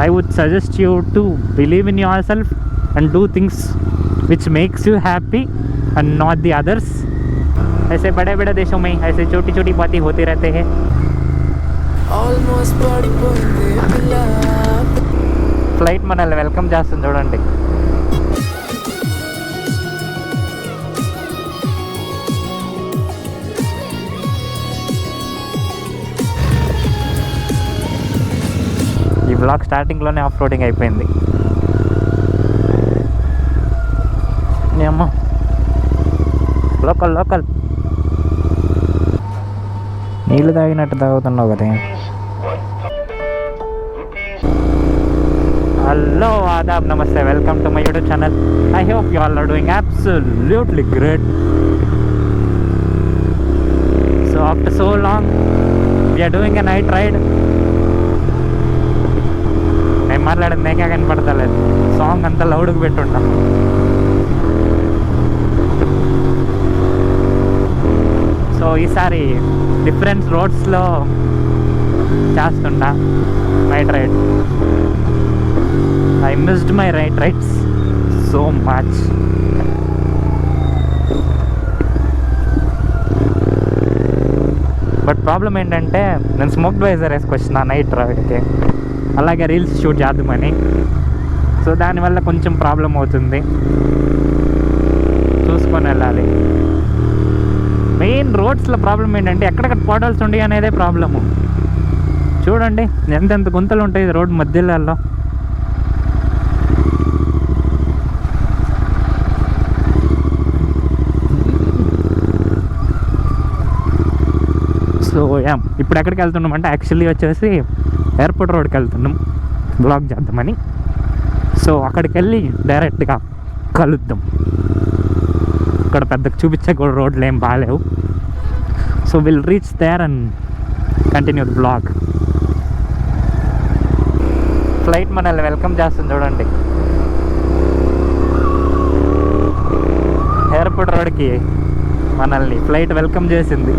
I would suggest you to believe in yourself and do things which makes you happy and not the others. ऐसे बड़े बड़े देशों में ऐसे छोटी छोटी बातें होती रहते हैं. ఫ్లైట్ మనల్ని వెల్కమ్ చేస్తుంది చూడండి. ఈ బ్లాగ్ స్టార్టింగ్లోనే ఆఫ్ రోడింగ్ అయిపోయింది. ఏమో లోకల్ లోకల్ నీళ్ళు తాగినట్టు తాగుతున్నావు కదా. హలో ఆదాబ్ నమస్తే, welcome to my YouTube channel. I hope you all are doing absolutely great. So after so long we're doing a night ride. నేను మాట్లాడేది నేకే కనపడతలేదు, సాంగ్ అంతా లౌడ్కి పెట్టుంటా. సో ఈసారి డిఫరెంట్ రోడ్స్లో చేస్తుంటా night ride. I missed my night rides so much. But problem ఏంటంటే నేను smoke visor వేసుకొచ్చిన night రైడ్కి, అలాగే రీల్స్ షూట్ చేద్దామని. సో దానివల్ల కొంచెం ప్రాబ్లం అవుతుంది, చూసుకొని వెళ్ళాలి. మెయిన్ రోడ్స్లో ప్రాబ్లం ఏంటంటే ఎక్కడెక్కడ పోటల్స్ ఉంటాయి అనేదే ప్రాబ్లము. చూడండి ఎంతెంత గుంతలు ఉంటాయి రోడ్ మధ్యలో. సో ఇప్పుడు ఎక్కడికి వెళ్తున్నాం అంటే యాక్చువల్లీ వచ్చేసి ఎయిర్పోర్ట్ రోడ్కి వెళ్తున్నాం బ్లాగ్ చేద్దామని. సో అక్కడికి వెళ్ళి డైరెక్ట్గా కలుద్దాం. ఇక్కడ పెద్దగా చూపించే కూడా రోడ్లు ఏం బాగాలేవు. So will reach there and continue the blog. Flight మనల్ని వెల్కమ్ చేస్తుంది చూడండి. ఎయిర్పోర్ట్ రోడ్కి మనల్ని ఫ్లైట్ వెల్కమ్ చేసింది.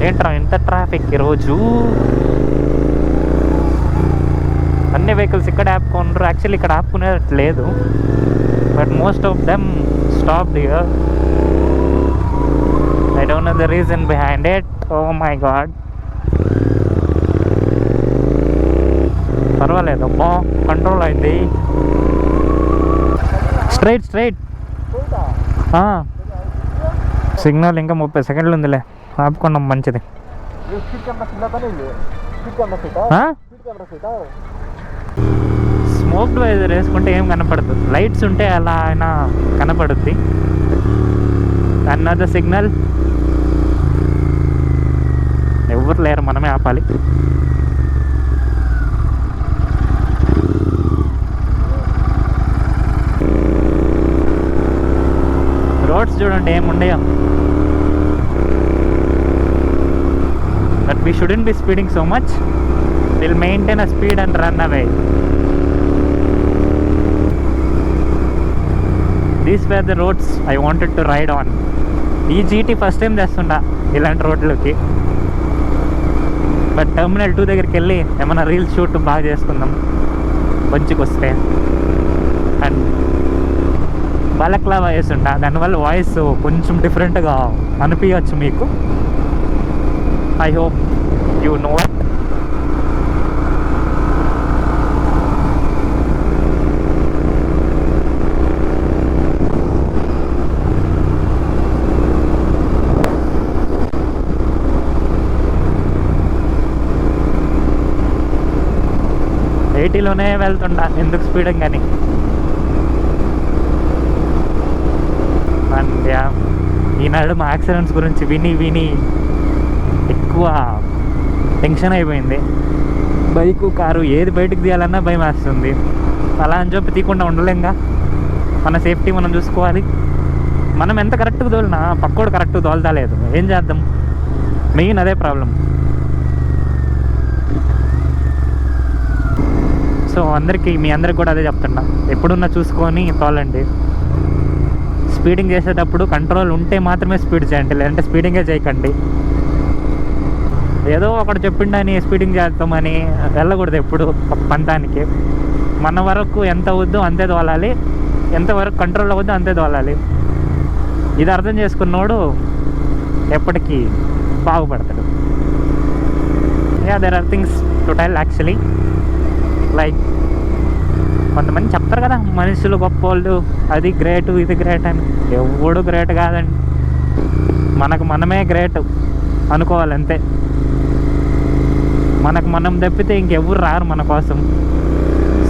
ఏంట్రా ఇంత ట్రాఫిక్ ఈరోజు. అన్ని వెహికల్స్ ఇక్కడ ఆపుకుంటారు. యాక్చువల్లీ ఇక్కడ ఆపుకునేది లేదు, but most of them stopped here. I don't know the reason behind it. Oh my God. పర్వాలేదు అబ్బా, కంట్రోల్ అయింది. Straight straight. సిగ్నల్ ఇంకా 30 సెకండ్లు ఉందిలే, ఆపుకున్నాం. మంచిది. స్మోక్ వైజర్ వేసుకుంటే ఏం కనపడదు, లైట్స్ ఉంటే అలా అయినా కనపడుద్ది. అన్నది సిగ్నల్ ఎవరు లేరు, మనమే ఆపాలి. రోడ్స్ చూడండి ఏముండయో. But we shouldn't be speeding so much. We'll maintain a speed and run away. These were the roads I wanted to ride on. ఈ జీటీ ఫస్ట్ టైం చేస్తుండా ఇలాంటి రోడ్లకి. బట్ టెర్మినల్ 2 దగ్గరికి వెళ్ళి ఏమైనా రీల్స్ షూట్ బాగా చేసుకుందాం మంచిగా వస్తే. అండ్ బలక్లావా వేస్తుంటా, దానివల్ల వాయిస్ కొంచెం డిఫరెంట్గా అనిపించవచ్చు మీకు. I hope you know it. ఎయిటీలోనే వెళ్తుంటా, ఎందుకు స్పీడింగ్ కానీ. అండ్ ఈనాడు మా యాక్సిడెంట్స్ గురించి విని విని ఎక్కువ టెన్షన్ అయిపోయింది. బైకు కారు ఏది బయటకు తీయాలన్నా భయం వేస్తుంది. అలా అని చెప్పి తీయకుండా ఉండలేంగా, మన సేఫ్టీ మనం చూసుకోవాలి. మనం ఎంత కరెక్ట్గా తోలినా పక్కోడు కరెక్ట్గా తోలుతా లేదు, ఏం చేద్దాం. మెయిన్ అదే ప్రాబ్లం. సో మీ అందరికి కూడా అదే చెప్తున్నా, ఎప్పుడున్నా చూసుకొని తోలండి. స్పీడింగ్ చేసేటప్పుడు కంట్రోల్ ఉంటే మాత్రమే స్పీడ్ చేయండి, లేదంటే స్పీడింగే చేయకండి. ఏదో ఒకటి చెప్పిండని స్పీడింగ్ చేస్తామని వెళ్ళకూడదు ఎప్పుడు పంతానికి. మన వరకు ఎంత వద్దు అంతే తోలాలి, ఎంతవరకు కంట్రోల్ అవ్వద్దు అంతే తోలాలి. ఇది అర్థం చేసుకున్నోడు ఎప్పటికీ బాగుపడతాడు. There are things to tell actually. Like కొంతమంది చెప్తారు కదా మనుషులు గొప్పోళ్ళు, అది గ్రేట్ ఇది గ్రేట్ అని. ఎవడు గ్రేట్ కాదండి, మనకు మనమే గ్రేట్ అనుకోవాలి అంతే. మనకు మనం తప్పితే ఇంకెవ్వరు రారు మన కోసం.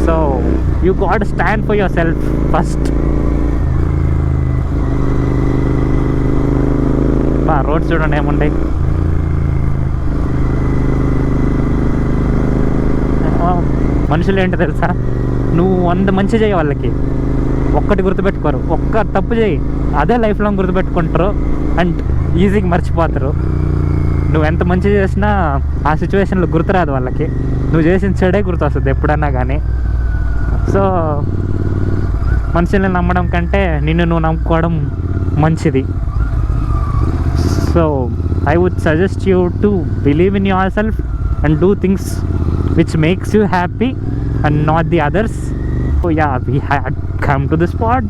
So you got stand for your self first. Roads చూడండి ఏముండే. మనుషులు ఏంటో తెలుసా, నువ్వు 100 మంచి చేయి వాళ్ళకి, ఒక్కటి గుర్తుపెట్టుకోరు. ఒక్క తప్పు చేయి, అదే లైఫ్ లాంగ్ గుర్తుపెట్టుకుంటారు అండ్ ఈజీగా మర్చిపోతారు. నువ్వు ఎంత మంచి చేసినా ఆ సిచ్యువేషన్లో గుర్తురాదు వాళ్ళకి. నువ్వు చేసిన చెడే గుర్తు వస్తుంది ఎప్పుడన్నా కానీ. సో మనుషుల్ని నమ్మడం కంటే నిన్ను నువ్వు నమ్ముకోవడం మంచిది. So I would suggest you to believe in yourself and do things which makes you happy and not the others. So yeah, we had come to the spot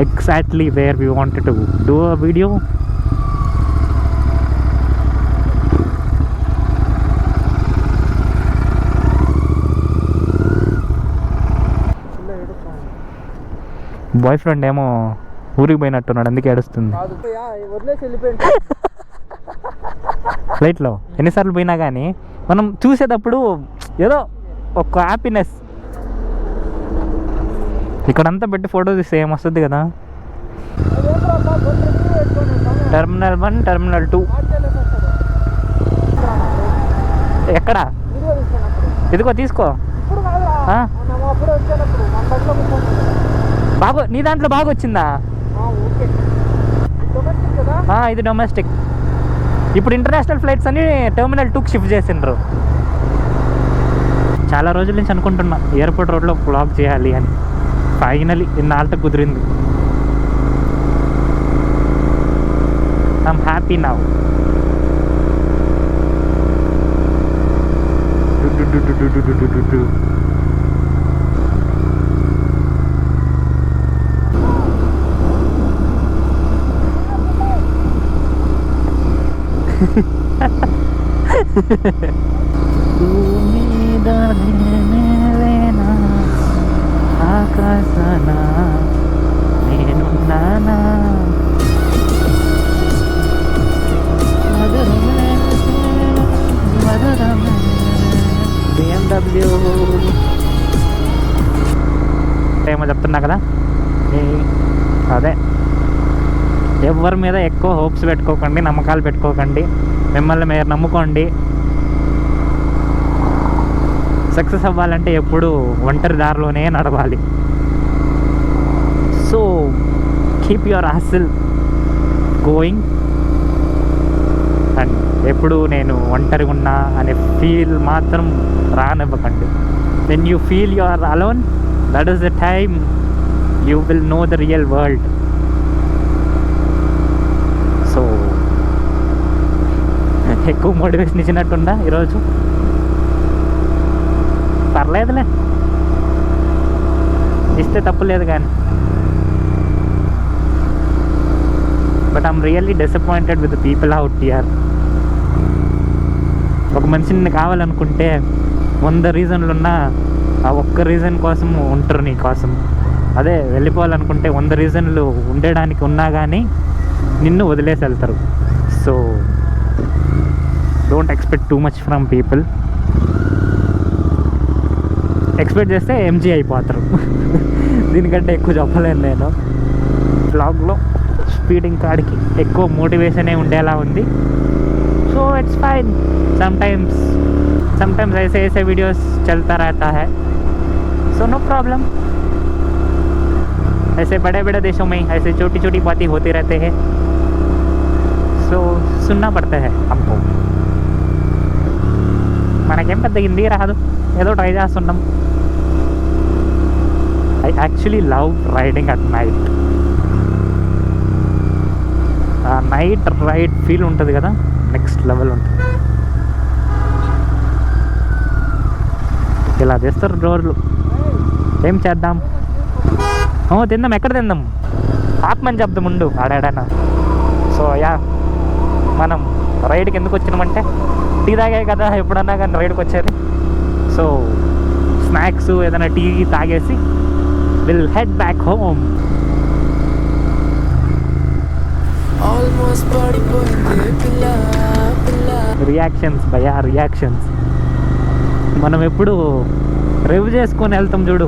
exactly where we wanted to do a video. Boy friend ఏమో ఊరికి పోయినట్టున్నాడు, అందుకే ఏడుస్తుంది. ఫ్లైట్లో ఎన్నిసార్లు పోయినా కానీ మనం చూసేటప్పుడు ఏదో ఒక హ్యాపీనెస్. ఇక్కడంతా పెట్టి ఫోటో తీస్తే ఏమొస్తుంది కదా. టెర్మినల్ 1, టెర్మినల్ 2 ఎక్కడ? ఇదిగో తీసుకో. బాగా నీ దాంట్లో బాగా వచ్చిందా? ఇది డొమెస్టిక్. ఇప్పుడు ఇంటర్నేషనల్ ఫ్లైట్స్ అన్ని టెర్మినల్ 2కి షిఫ్ట్ చేసిండ్రు. చాలా రోజుల నుంచి అనుకుంటున్నా ఎయిర్పోర్ట్ రోడ్లో వ్లాగ్ చేయాలి అని. ఫైనలీ ఇన్నాళ్ళకి కుదిరింది. I'm happy now. ఆకాశన నేనున్నానా, BMW ఏమో చెప్తున్నా కదా. అదే ఎవరి మీద ఎక్కువ హోప్స్ పెట్టుకోకండి, నమ్మకాలు పెట్టుకోకండి. మిమ్మల్ని మీరు నమ్ముకోండి. సక్సెస్ అవ్వాలంటే ఎప్పుడు ఒంటరి దారిలోనే నడవాలి. So keep your hustle going and ఎప్పుడు నేను ఒంటరిగా ఉన్నా అనే ఫీల్ మాత్రం రానివ్వకండి. When you feel you are alone, that is the time you will know the real world. So ఎక్కువ మోటివేషన్ ఇచ్చినట్టుందా ఈరోజు? పర్లేదులే, ఇస్తే తప్పు లేదు కానీ. But I'm really disappointed with the people out here. ఒక మనిషిని కావాలనుకుంటే 100 రీజన్లు ఉన్నా ఆ ఒక్క రీజన్ కోసం ఉంటారు నీ కోసం. అదే వెళ్ళిపోవాలనుకుంటే 100 రీజన్లు ఉండడానికి ఉన్నా కానీ నిన్ను వదిలేసి వెళ్తారు. So don't expect too much from people. Expect చేస్తే ఎంజీ అయిపోతారు. దీనికంటే ఎక్కువ చెప్పలేను నేను. బ్లాగ్లో స్పీడింగ్ కాడికి ఎక్కువ మోటివేషనే ఉండేలా ఉంది. So it's fine. समटाइम्स ऐसे वीडियोस चलता रहता है, सो नो प्रॉब्लम. ऐसे बड़े बड़े देशों में ऐसे छोटी छोटी बातें होती रहते हैं, सो सुनना पड़ता है हमको. మనకేం పెద్ద హిందీ రాదు, ఏదో ట్రై చేస్తున్నాం. I actually love riding at night. ఆ నైట్ రైడ్ ఫీల్ ఉంటుంది కదా, నెక్స్ట్ లెవెల్ ఉంటుంది. ఇలా తెస్తారు రోడ్లు. ఏం చేద్దాం? తిందాం. ఎక్కడ తిందాం? ఆత్మని చెప్దాం ఉండు ఆడాడనా. సో యా, మనం రైడ్కి ఎందుకు వచ్చినామంటే టీ తాగాయి కదా ఎప్పుడన్నా కానీ రైడ్కి వచ్చేది. సో స్నాక్స్ ఏదైనా టీ తాగేసి will head back home. Reactions భయా, రియాక్షన్స్. మనం ఎప్పుడు రివ్ చేసుకొని వెళ్తాం చూడు,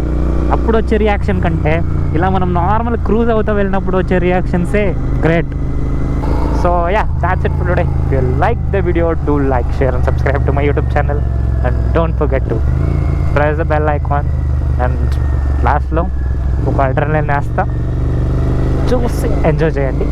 అప్పుడు వచ్చే రియాక్షన్ కంటే ఇలా మనం నార్మల్ క్రూజ్ అవుతా వెళ్ళినప్పుడు వచ్చే రియాక్షన్సే great. So yeah, that's it for today. If you like the video, do like, share and subscribe to my YouTube channel and don't forget to press the bell icon. And లాస్ట్లో ఒక adrenaline వేస్తా, చూసి enjoy చేయండి.